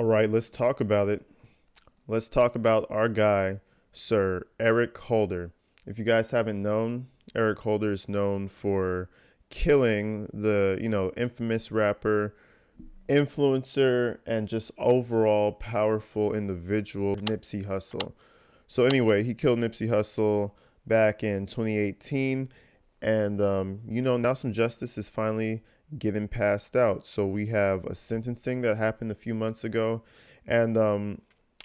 All right, let's talk about it. Let's talk about our guy, Sir Eric Holder. If you guys haven't known, Eric Holder is known for killing the, infamous rapper, influencer, and just overall powerful individual, Nipsey Hustle. So anyway, he killed Nipsey Hustle back in 2018, and now some justice is finally getting passed out. So we have a sentencing that happened a few months ago, and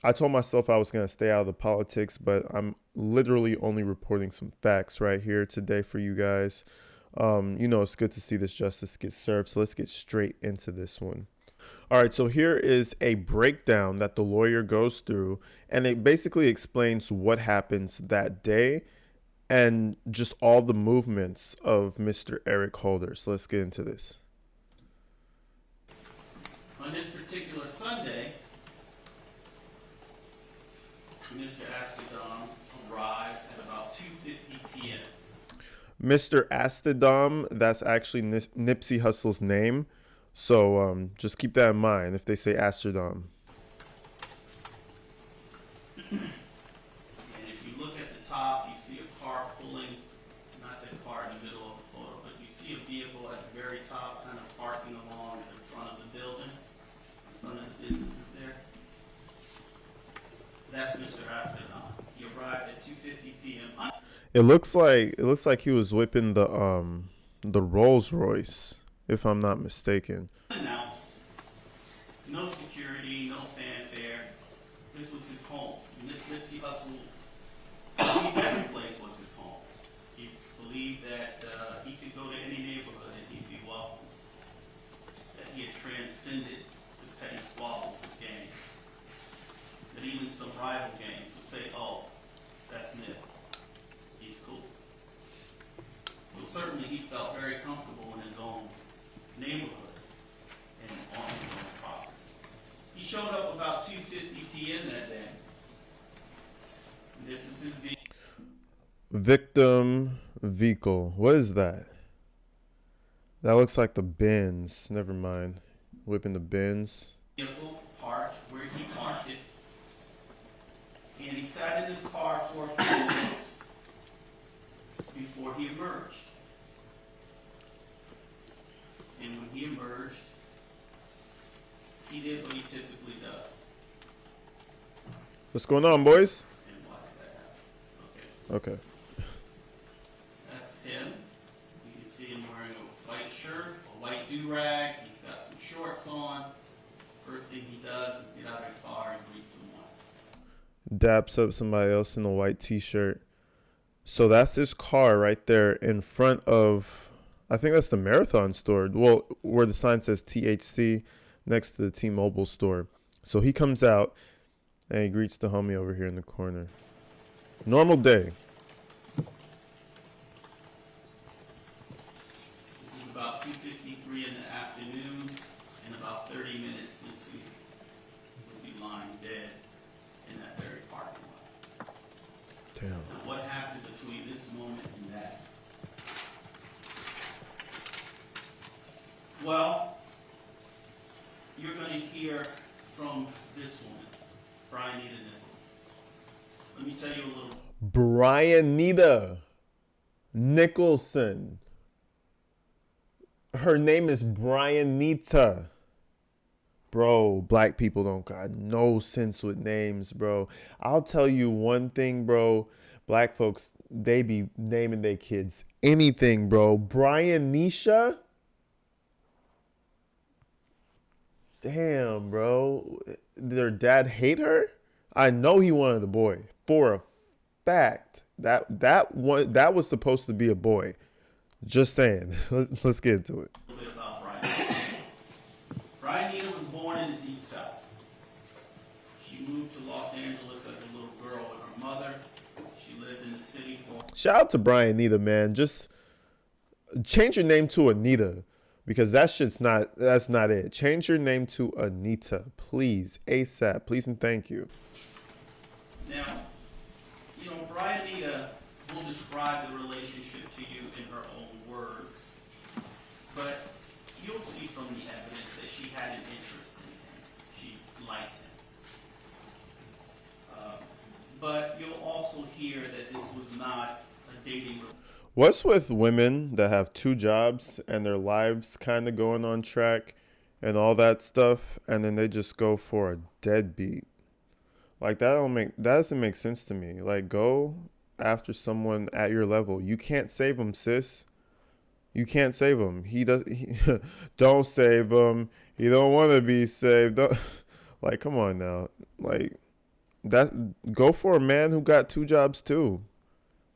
I told myself I was going to stay out of the politics, but I'm literally only reporting some facts right here today for you guys. It's good to see this justice get served, so let's get straight into this one. All right, so here is a breakdown that the lawyer goes through, and it basically explains what happens that day and just all the movements of Mr. Eric Holder. So let's get into this. On this particular Sunday, Mr. Astrodome arrived at about 2:50 p.m. Mr. Astrodome, that's actually Nipsey Hussle's name. So just keep that in mind if they say Astrodome. And if you look at the top, you see a car pulling, not the car in the middle of the photo, but you see a vehicle at the very top kind of parking along in front of the building, in front of the businesses there. That's Mr. Astrodome. He arrived at 2:50 p.m. It looks like he was whipping the Rolls Royce, if I'm not mistaken. Unannounced, no security, no fanfare. This was his home. Nipsey Hustle believed every place was his home. He believed that he could go to any neighborhood and he'd be welcome. That he had transcended the petty squabbles of gangs. That even some rival gangs would say, "Oh, that's Nip. He's cool." So certainly he felt very comfortable in his own neighborhood and on his own property. He showed up about 2:50 p.m. that day. This is his Victim vehicle. What is that? That looks like the Benz. Never mind. Whipping the Benz. vehicle parked where he parked it. And he sat in his car for a few minutes before he emerged. And when he emerged, he did what he typically does. What's going on, boys? And why did that happen? Okay. Okay. That's him. You can see him wearing a white shirt, a white do-rag. He's got some shorts on. First thing he does is get out of the car and greet someone. Daps up somebody else in a white t-shirt. So that's his car right there in front of, I think that's the Marathon store. Well, where the sign says THC next to the T-Mobile store. So he comes out and he greets the homie over here in the corner. Normal day. This is about 2:53 in the afternoon, and about 30 minutes into he'll be lying dead in that very parking lot. Damn. Now, what happened between this moment and that? Well, you're going to hear from this woman, Brian Nichols. Let me tell you a little. Brianita Nicholson. Her name is Brianita. Bro, black people don't got no sense with names, bro. I'll tell you one thing, bro. Black folks, they be naming their kids anything, bro. Brianisha? Damn, bro. Did her dad hate her? I know he wanted a boy. For a fact. That was supposed to be a boy. Just saying. Let's get into it. A little bit about Brian. Brian Nita was born in the Deep South. She moved to Los Angeles as a little girl with her mother. She lived in the city for. Shout out to Brianita, man. Just change your name to Anita. Because that's not it. Change your name to Anita, please. ASAP. Please and thank you. Now, Brianita will describe the relationship to you in her own words. But you'll see from the evidence that she had an interest in him. She liked him. But you'll also hear that this was not a dating relationship. What's with women that have two jobs and their lives kind of going on track and all that stuff, and then they just go for a deadbeat? Like that doesn't make sense to me. Like, go after someone at your level. You can't save him, sis. You can't save him. Don't save him. He don't want to be saved. Don't, like, come on now. Like that. Go for a man who got two jobs too.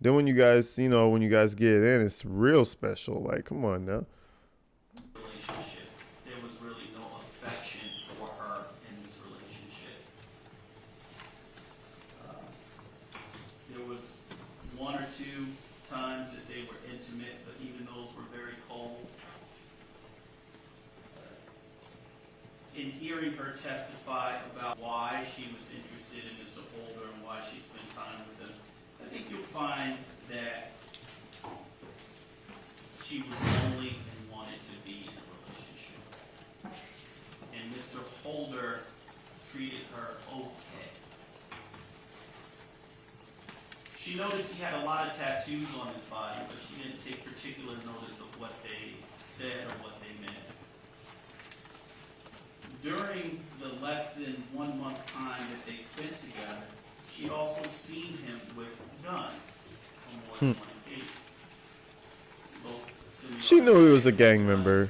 Then when you guys, when you guys get in, it's real special. Like, come on now. Relationship. There was really no affection for her in this relationship. There was one or two times that they were intimate, but even those were very cold. In hearing her testify about why she was interested in Mr. Holder and why she spent time with him, I think you'll find that she was lonely and wanted to be in a relationship. And Mr. Holder treated her okay. She noticed he had a lot of tattoos on his body, but she didn't take particular notice of what they said or what they meant. During the less than 1 month time that they spent together, she also seen him with guns on more than one occasion. She knew he was a gang member.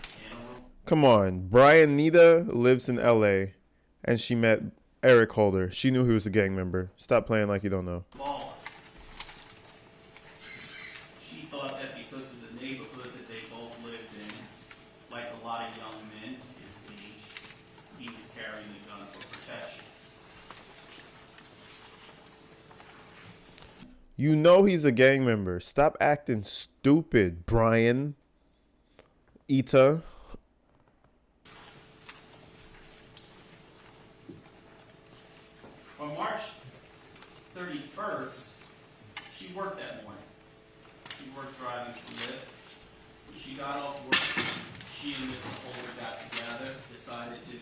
Come on. Brian Nita lives in LA and she met Eric Holder. She knew he was a gang member. Stop playing like you don't know. She thought that because of the neighborhood that they both lived in, like a lot of young men his age, he was carrying a gun for protection. You know he's a gang member. Stop acting stupid, Brian. Ita. On March 31st, she worked that morning. She worked driving for Lyft. When she got off work, she and Mr. Holder got together, decided to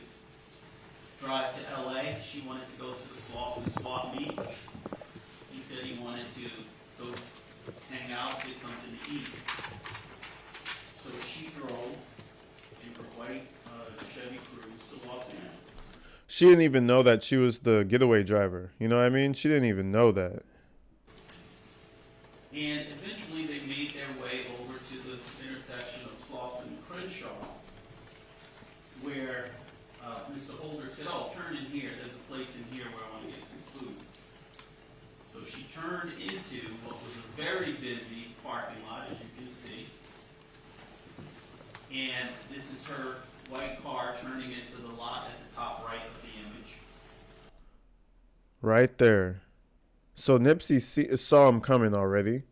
drive to LA. She wanted to go to the Slauson swap meet. He said he wanted to go hang out, get something to eat. So she drove in her white Chevy Cruze to Los Angeles. She didn't even know that she was the getaway driver. You know what I mean? She didn't even know that. And eventually they made their way over to the intersection of Slauson and Crenshaw, where Mr. Holder said, "Oh, turn in here. There's a place in here where I want to get some food." So she turned into what was a very busy parking lot, as you can see. And this is her white car turning into the lot at the top right of the image. Right there. So Nipsey saw him coming already,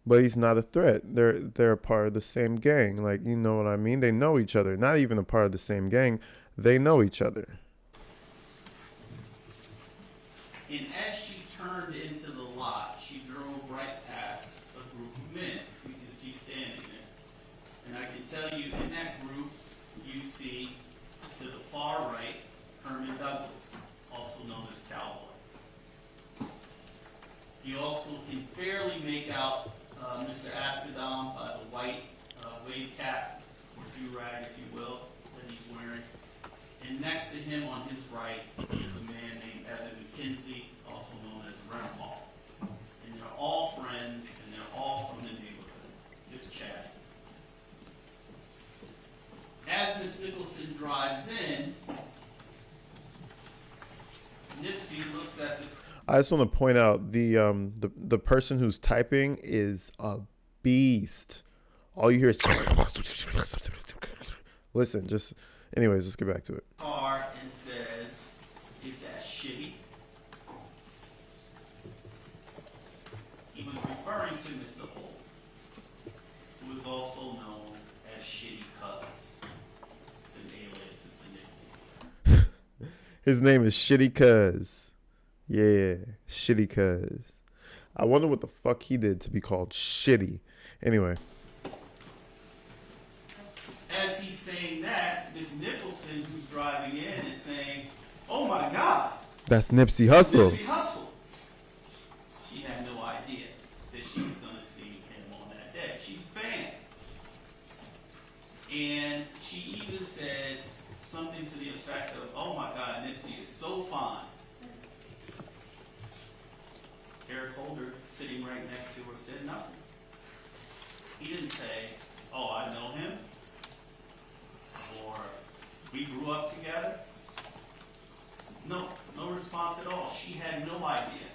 but he's not a threat. They're a part of the same gang. Like, you know what I mean? They know each other. Not even a part of the same gang. They know each other. And as she turned into the lot, she drove right past a group of men you can see standing there. And I can tell you, in that group, you see to the far right, Herman Douglas, also known as Cowboy. You also can barely make out Mr. Aspidam by the white wave cap, or do-rag, if you will, that he's wearing. And next to him on his right is a man named Evan McKenzie, also known as Renhall. And they're all friends, and they're all from the neighborhood, just chatting. As Miss Nicholson drives in, Nipsey looks at the... I just want to point out the person who's typing is a beast. All you hear is listen. Anyways, let's get back to it. Car and says, "Is that shitty?" He was referring to Mr. Holt, who is also known as Shitty Cuz. It's an alias, it's a nickname. His name is Shitty Cuz. Yeah, Shitty Cuz. I wonder what the fuck he did to be called shitty. Anyway. As he's saying that, Miss Nicholson, who's driving in, is saying, "Oh my That's Nipsey Hustle. Nipsey Hustle. She had no idea that she was going to see him on that day. She's a fan. And she even said something to the effect of, "Oh my God, Nipsey is so fine." Eric Holder, sitting right next to her, said nothing. He didn't say, "Oh, I know him," or "We grew up together." No, no response at all. She had no idea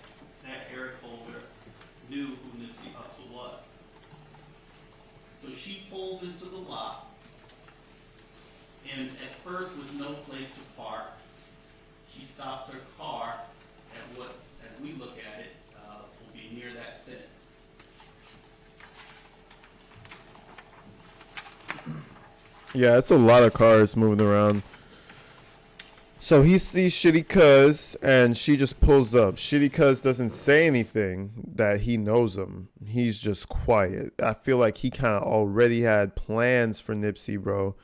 that Eric Holder knew who Nipsey Hussle was. So she pulls into the lot, and at first, with no place to park, she stops her car at what, as we look at it, will be near that fence. Yeah, it's a lot of cars moving around. So he sees Shitty Cuz, and she just pulls up. Shitty Cuz doesn't say anything that he knows him. He's just quiet. I feel like he kind of already had plans for Nipsey, bro.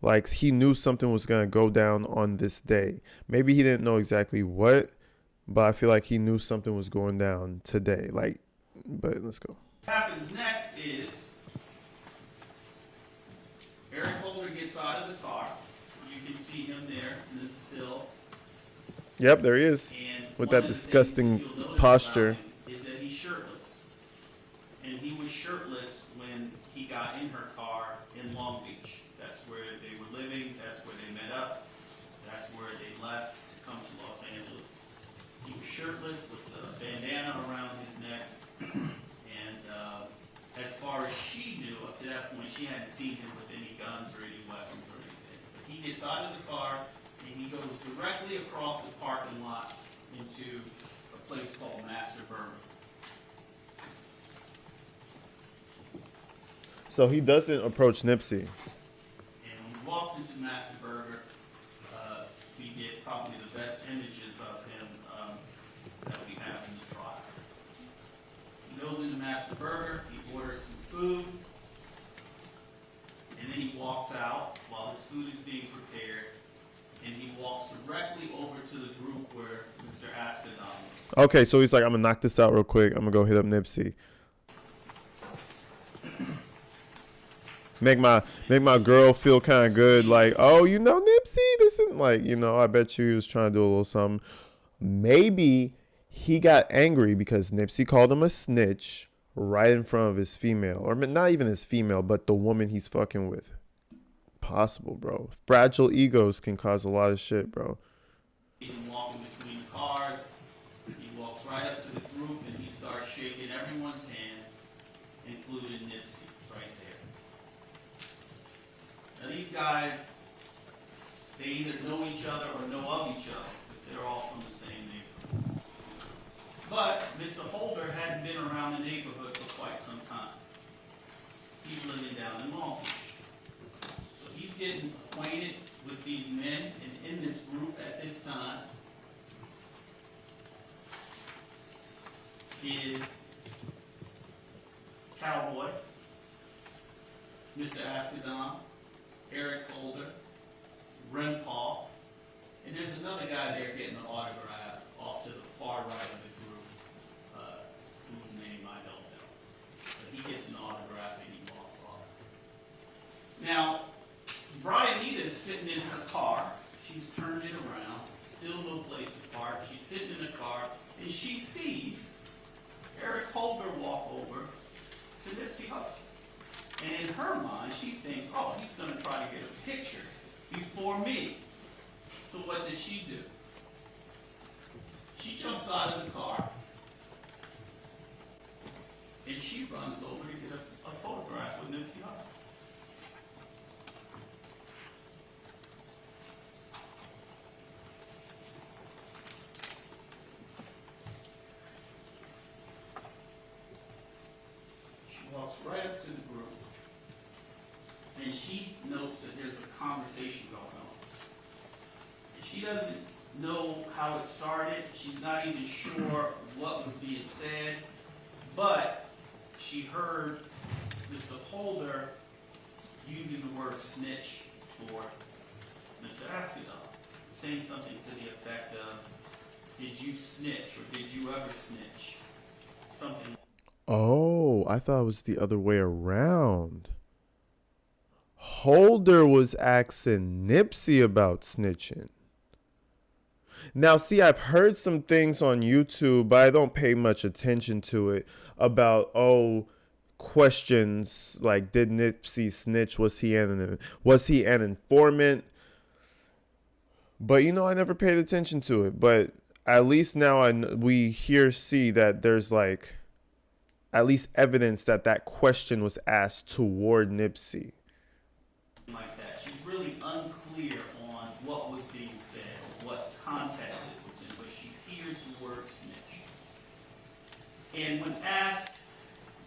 Like, he knew something was going to go down on this day. Maybe he didn't know exactly what, but I feel like he knew something was going down today. Like, but let's go. What happens next is Eric Holder gets out of the car. You can see him there in the still. Yep, there he is. And With one that of the disgusting things you'll notice posture. about him is that he's shirtless. And he was shirtless when he got in her car in Long Beach. That's where they were living. That's where they met up. That's where they left to come to Los Angeles. He was shirtless with a bandana around his neck. And as far as she knew, up to that point, she hadn't seen him with any guns or any weapons or anything. But he gets out of the car and he goes directly across the parking lot into a place called Master Burger. So he doesn't approach Nipsey. And when he walks into Master Burger, we get probably the best images of him that we have in the trial. He goes into Master Burger, he orders some food, and then he walks out while his food is being prepared, and he walks directly over to the group where Mr. Askadon is. Okay, so he's like, I'm going to knock this out real quick. I'm going to go hit up Nipsey. Make my girl feel kind of good, like, oh, you know, Nipsey, this isn't like, you know, I bet you he was trying to do a little something. Maybe he got angry because Nipsey called him a snitch right in front of his female, or not even his female, but the woman he's fucking with. Possible, bro. Fragile egos can cause a lot of shit, bro. He's walking between the cars. He walks right up to the group and he starts shaking everyone's hand, including Nipsey, right there. Now these guys, they either know each other or know of each other because they're all from the same neighborhood. But Mr. Holder hadn't been around the neighborhood for quite some time. He's living down in Long Beach. So he's getting acquainted with these men, and in this group at this time is Cowboy, Mr. Askadon, Eric Holder, Ren Paul, and there's another guy there getting an autograph off to the far right of the group, whose name I don't know. But he gets an autograph and he walks off. Now, Brianita is sitting in her car. She's turned it around, still no place to park. She's sitting in the car, and she sees Eric Holder walk over to Nipsey Hustle. And in her mind, she thinks, oh, he's going to try to get a picture before me. So what does she do? She jumps out of the car, and she runs over to get a photograph with Nipsey Hustle. Walks right up to the group, and she notes that there's a conversation going on. And she doesn't know how it started. She's not even sure what was being said, but she heard Mr. Holder using the word snitch for Mr. Askadon, saying something to the effect of, did you snitch or did you ever snitch? Something. Oh, I thought it was the other way around. Holder was asking Nipsey about snitching. Now, see, I've heard some things on YouTube, but I don't pay much attention to it about, questions like, did Nipsey snitch? Was he an informant? But I never paid attention to it. But at least now we see that there's like at least evidence that that question was asked toward Nipsey. Like that. She's really unclear on what was being said or what context it was in, but she hears the word snitch. And when asked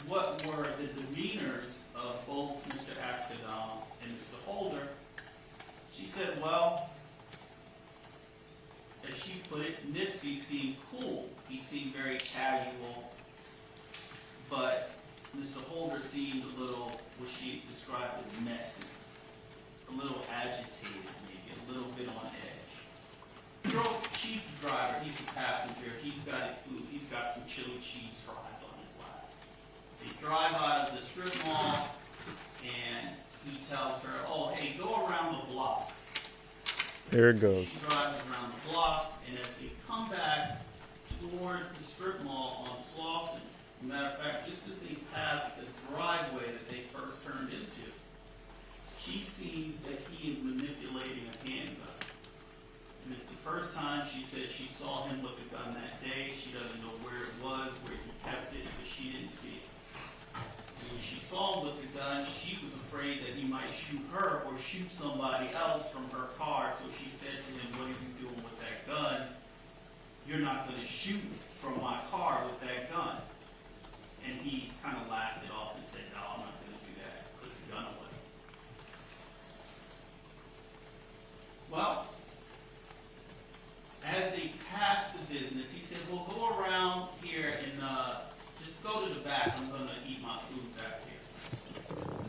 what were the demeanors of both Mr. Askadam and Mr. Holder, she said, well, as she put it, Nipsey seemed cool. He seemed very casual, but Mr. Holder seemed a little, what she described as messy, a little agitated maybe, a little bit on edge. She's the driver, he's the passenger, he's got his food, he's got some chili cheese fries on his lap. They drive out of the strip mall, and he tells her, oh, hey, go around the block. There it goes. She drives around the block, and as they come back toward the strip mall on Slauson, as a matter of fact, just as they pass the driveway that they first turned into, she sees that he is manipulating a handgun. And it's the first time she said she saw him with a gun that day. She doesn't know where it was, where he kept it, because she didn't see it. And when she saw him with the gun, she was afraid that he might shoot her or shoot somebody else from her car. So she said to him, what are you doing with that gun? You're not going to shoot from my car with that gun. And he kind of laughed it off and said, no, I'm not going to do that. Put the gun away. Well, as they passed the business, he said, well, go around here and just go to the back. I'm going to eat my food back here.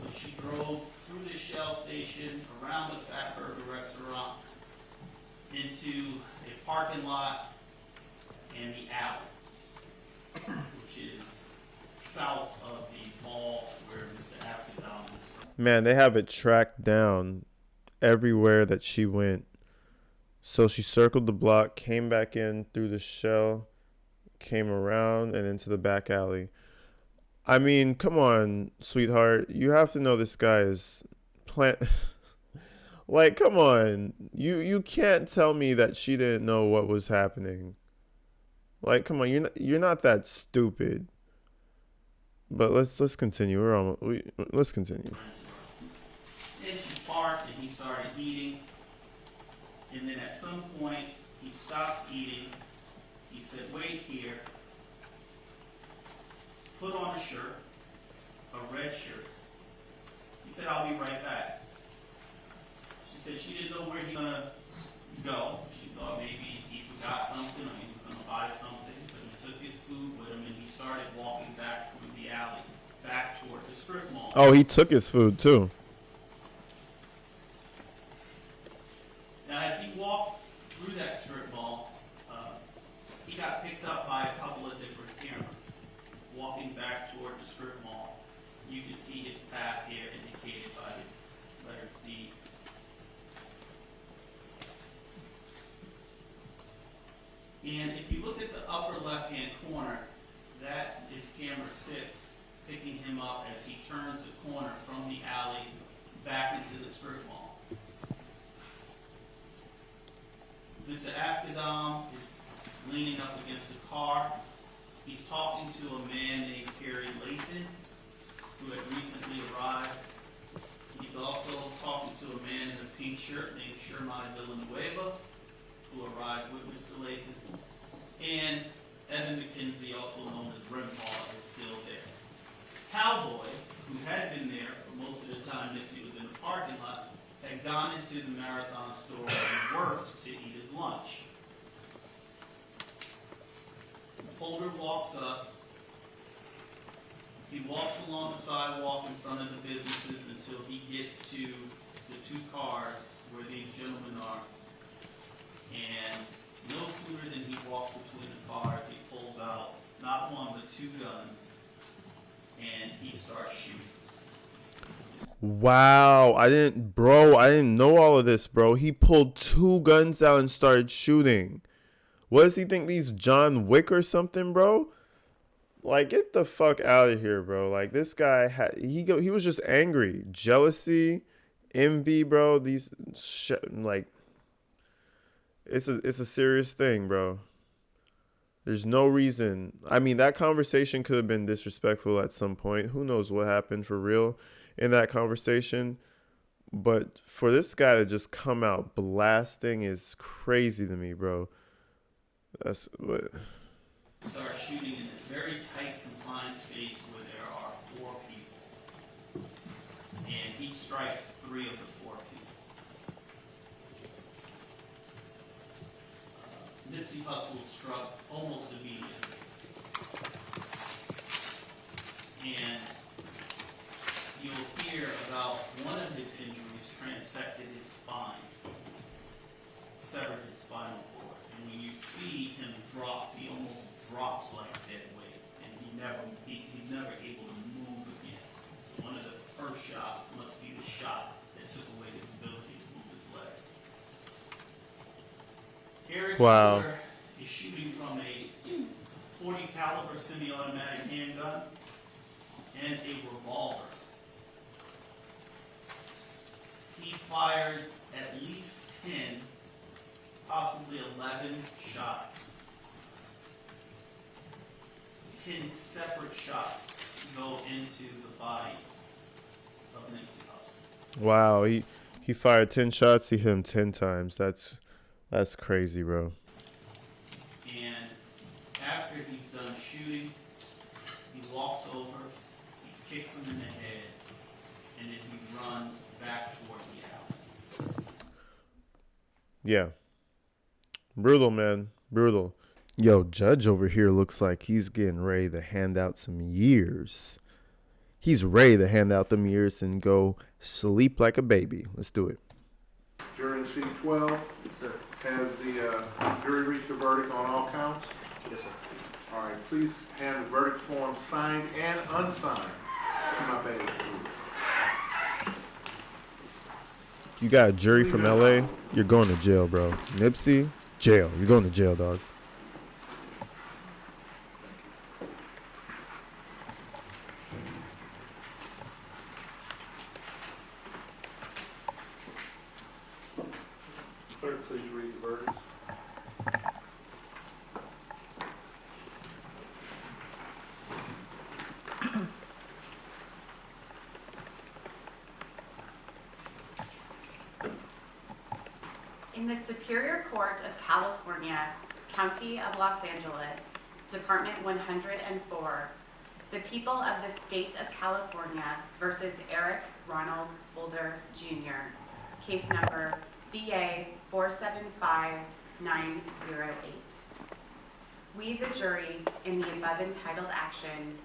So she drove through the Shell station, around the Fat Burger restaurant, into a parking lot and the alley, which is south of the mall where Mr. Askadam is from. Man, they have it tracked down everywhere that she went. So she circled the block, came back in through the Shell, came around and into the back alley. I mean, come on, sweetheart. You have to know this guy is like, come on. You can't tell me that she didn't know what was happening. Like, come on, you're not that stupid. But let's continue. Let's continue. Then she parked and he started eating. And then at some point, he stopped eating. He said, wait here. Put on a shirt, a red shirt. He said, I'll be right back. She said she didn't know where he was going to go. She thought maybe he forgot something or he was going to buy something. But he took his food with him and he started walking back through the alley, back toward the strip mall. Oh, he took his food too. Now, as he walked through that strip mall, he got picked up by a couple of different cameras. Walking back toward the strip mall, you can see his path here indicated by the letter D. And if you look at the upper left-hand corner, that is camera 6, picking him up as he turns the corner from the alley back into the strip mall. Mr. Askadam is leaning up against the car. He's talking to a man named Kerry Lathan, who had recently arrived. He's also talking to a man in a pink shirt named Sherman Villanueva, who arrived with Mr. Lathan. And Evan McKenzie, also known as Rempar, is still there. Cowboy, who had been there for most of the time Nipsey was in the parking lot, had gone into the Marathon store and worked to eat his lunch. Holder walks up. He walks along the sidewalk in front of the businesses until he gets to the two cars where these gentlemen are. And no sooner than he walks two guns, and he starts shooting. Wow, I didn't know all of this, bro. He pulled two guns out and started shooting. What does he think, these John Wick or something, bro? Like, get the fuck out of here, bro. Like, this guy he was just angry, jealousy, envy, bro. Like, it's a serious thing, bro. There's no reason. I mean, that conversation could have been disrespectful at some point. Who knows what happened for real in that conversation? But for this guy to just come out blasting is crazy to me, bro. That's what. Start shooting in this very tight, confined space where there are four people, and he strikes three of the four people. Nipsey Hustle struck almost immediately, and you'll hear about one of his injuries transected his spine, severed his spinal cord, and when you see him drop, he almost drops like dead weight, and he's never able to move again. One of the first shots must be the shot that took away his ability to move his legs. Eric Wow. Holder is shooting from a .40 caliber semi-automatic handgun and a revolver. He fires at least 10, possibly 11 shots. 10 separate shots go into the body of Nipsey Hustle. Wow, he fired 10 shots, he hit him 10 times. That's crazy, bro. And after he's done shooting, he walks over, he kicks him in the head, and then he runs back toward the alley. Yeah. Brutal, man. Brutal. Yo, Judge over here looks like he's getting ready to hand out some years. He's ready to hand out them years and go sleep like a baby. Let's do it. Jury in seat 12. Yes, sir. Has the jury reached a verdict on all counts? Yes, sir. All right, please hand the verdict form signed and unsigned to my bailiff, please. You got a jury from LA, you're going to jail, bro. Nipsey, jail. You're going to jail, dog. Clerk, please read the verdict. In the Superior Court of California, County of Los Angeles, Department 104, the people of the state of California versus Eric Ronald Holder Jr., case number BA 475908. We, the jury, in the above entitled action,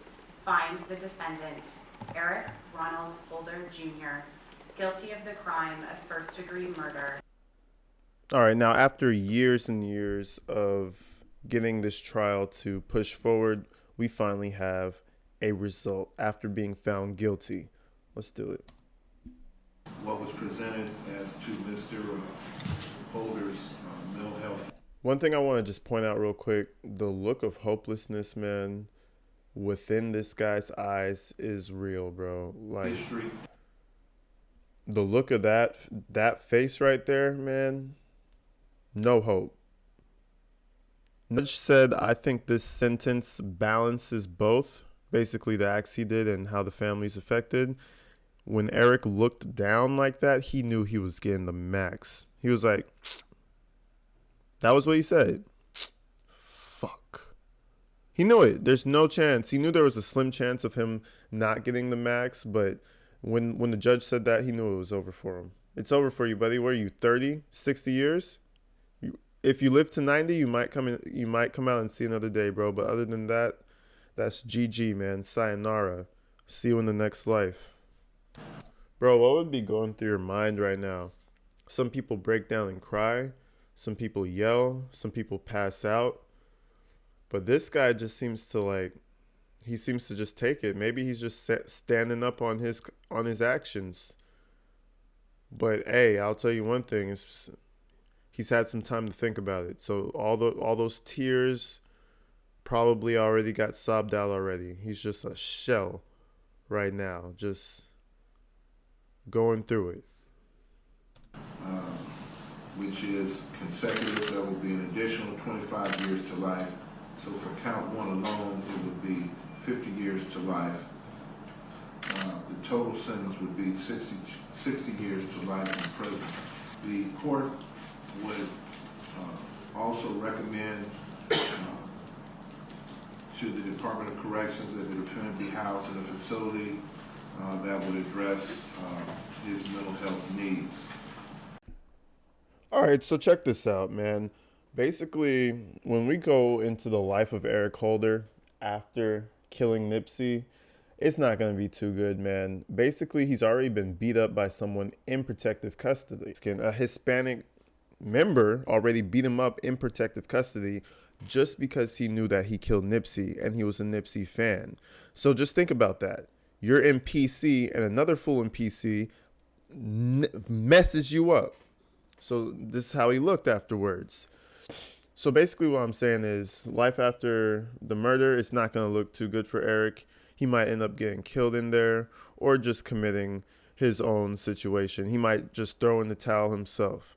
find the defendant, Eric Ronald Holder Jr., guilty of the crime of first-degree murder. All right, now after years and years of getting this trial to push forward, we finally have a result after being found guilty. Let's do it. What was presented as to Mr. Holder's mental health. One thing I want to just point out real quick, the look of hopelessness, man, within this guy's eyes is real, bro. Like, history. the look of that face right there, man, no hope. Judge said, I think this sentence balances both, basically the acts he did and how the family's affected. When Eric looked down like that, he knew he was getting the max. He was like, that was what he said. Fuck. He knew it. There's no chance. He knew there was a slim chance of him not getting the max, but when the judge said that, he knew it was over for him. It's over for you, buddy. What are you, 30, 60 years? If you live to 90, you might come out and see another day, bro. But other than that, that's GG, man. Sayonara. See you in the next life. Bro, what would be going through your mind right now? Some people break down and cry. Some people yell. Some people pass out. But this guy just seems to, like, he seems to just take it. Maybe he's just standing up on his actions. But hey, I'll tell you one thing: is he's had some time to think about it. So all those tears probably already got sobbed out already. He's just a shell right now, just going through it. Which is consecutive. That would be an additional 25 years to life. So for count one alone, it would be 50 years to life. The total sentence would be 60 years to life in prison. The court would also recommend to the Department of Corrections that the defendant be housed in a facility that would address his mental health needs. All right, so check this out, man. Basically, when we go into the life of Eric Holder after killing Nipsey, it's not going to be too good, man. Basically, he's already been beat up by someone in protective custody. A Hispanic member already beat him up in protective custody just because he knew that he killed Nipsey and he was a Nipsey fan. So just think about that. You're in PC and another fool in PC messes you up. So this is how he looked afterwards. So basically what I'm saying is life after the murder is not going to look too good for Eric. He might end up getting killed in there or just committing his own situation. He might just throw in the towel himself.